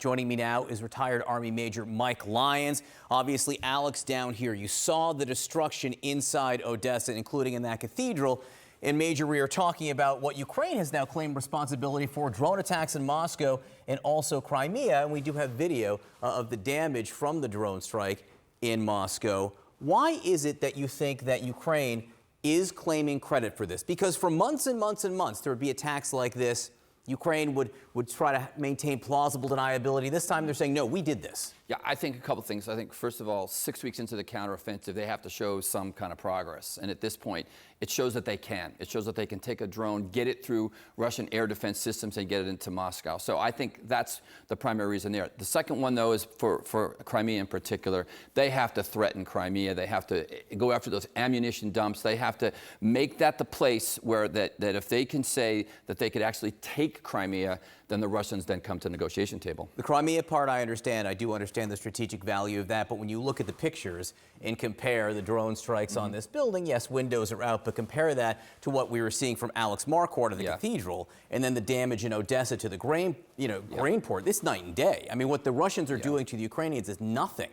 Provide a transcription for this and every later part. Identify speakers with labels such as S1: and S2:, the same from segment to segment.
S1: Joining me now is retired Army Major Mike Lyons. Obviously, Alex, down here, you saw the destruction inside Odessa, including in that cathedral. And Major, we are talking about what Ukraine has now claimed responsibility for, drone attacks in Moscow and also Crimea. And we do have video of the damage from the drone strike in Moscow. Why is it that you think that Ukraine is claiming credit for this? Because for months and months and months, there would be attacks like this. Ukraine would try to maintain plausible deniability. This time they're saying, no, we did this.
S2: Yeah, I think a couple things. I think, first of all, 6 weeks into the counteroffensive, they have to show some kind of progress. And at this point, it shows that they can. It shows that they can take a drone, get it through Russian air defense systems, and get it into Moscow. So I think that's the primary reason there. The second one, though, is for Crimea in particular. They have to threaten Crimea. They have to go after those ammunition dumps. They have to make that the place where that if they can say that they could actually take Crimea, then the Russians then come to the negotiation table.
S1: The Crimea part, I understand. I do understand the strategic value of that. But when you look at the pictures and compare the drone strikes on this building, yes, windows are out, but compare that to what we were seeing from Alex Marquardt of the cathedral, and then the damage in Odessa to the grain port. This night and day. I mean, what the Russians are doing to the Ukrainians is nothing.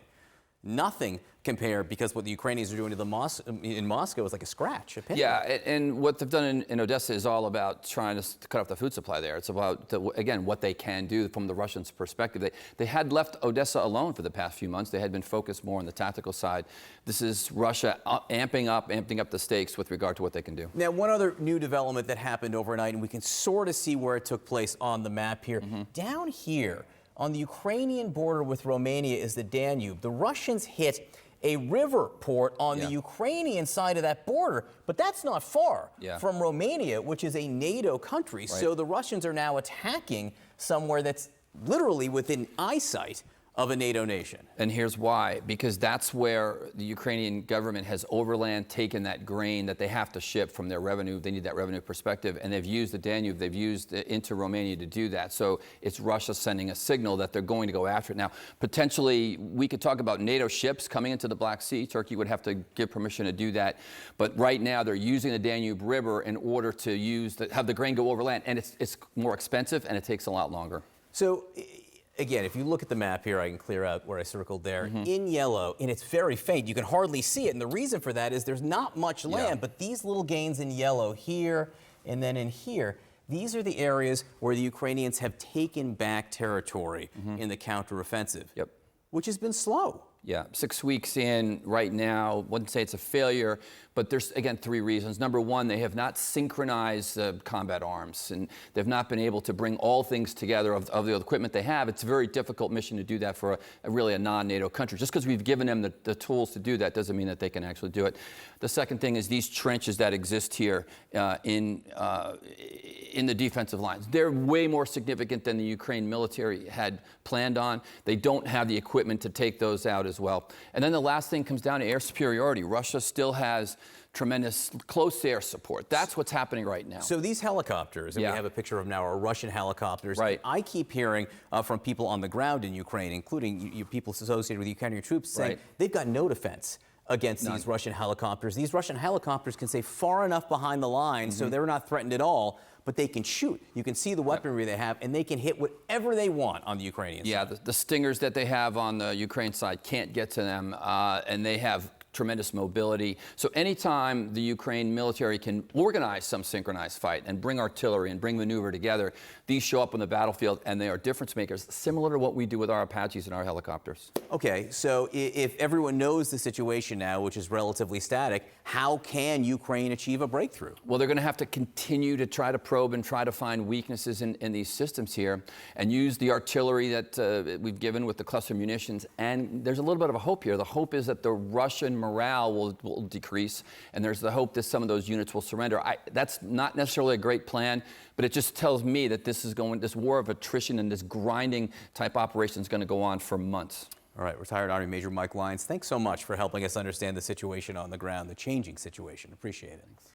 S1: Nothing compared, because what the Ukrainians are doing to in Moscow is like a scratch, a pin.
S2: Yeah, and what they've done in Odessa is all about trying to cut off the food supply there. It's about, again, what they can do from the Russians' perspective. They had left Odessa alone for the past few months. They had been focused more on the tactical side. This is Russia amping up the stakes with regard to what they can do.
S1: Now, one other new development that happened overnight, and we can sort of see where it took place on the map here. Down here, on the Ukrainian border with Romania is the Danube. The Russians hit a river port on the Ukrainian side of that border, but that's not far from Romania, which is a NATO country. Right. So the Russians are now attacking somewhere that's literally within eyesight of a NATO nation.
S2: And here's why. Because that's where the Ukrainian government has overland taken that grain that they have to ship from their revenue. They need that revenue perspective. And they've used the Danube. They've used it into Romania to do that. So it's Russia sending a signal that they're going to go after it. Now, potentially, we could talk about NATO ships coming into the Black Sea. Turkey would have to give permission to do that. But right now, they're using the Danube River in order to have the grain go overland. And it's more expensive, and it takes a lot longer.
S1: So, again, if you look at the map here, I can clear out where I circled there. In yellow, and it's very faint. You can hardly see it. And the reason for that is there's not much land, but these little gains in yellow here and then in here, these are the areas where the Ukrainians have taken back territory in the counteroffensive, which has been slow.
S2: Yeah, 6 weeks in right now, wouldn't say it's a failure, but there's, again, three reasons. Number one, they have not synchronized combat arms, and they've not been able to bring all things together of the equipment they have. It's a very difficult mission to do that for really a non-NATO country. Just because we've given them the tools to do that doesn't mean that they can actually do it. The second thing is these trenches that exist here in the defensive lines. They're way more significant than the Ukraine military had planned on. They don't have the equipment to take those out as well. And then the last thing comes down to air superiority. Russia still has tremendous close air support. That's what's happening right now.
S1: So these helicopters, and we have a picture of them now, are Russian helicopters.
S2: Right.
S1: I keep hearing from people on the ground in Ukraine, including people associated with Ukrainian troops, saying they've got no defense against these Russian helicopters. These Russian helicopters can stay far enough behind the line so they're not threatened at all, but they can shoot. You can see the weaponry they have, and they can hit whatever they want on the Ukrainian side.
S2: Yeah, the Stingers that they have on the Ukraine side can't get to them, and they have tremendous mobility. So anytime the Ukraine military can organize some synchronized fight and bring artillery and bring maneuver together, these show up on the battlefield, and they are difference makers, similar to what we do with our Apaches and our helicopters.
S1: Okay, so if everyone knows the situation now, which is relatively static, how can Ukraine achieve a breakthrough?
S2: Well, they're going to have to continue to try to probe and try to find weaknesses in these systems here and use the artillery that we've given with the cluster munitions. And there's a little bit of a hope here. The hope is that the Russian morale will decrease, and there's the hope that some of those units will surrender. That's not necessarily a great plan, but it just tells me that this war of attrition and this grinding type operation is going to go on for months.
S1: All right, retired Army Major Mike Lyons, thanks so much for helping us understand the situation on the ground, the changing situation. Appreciate it.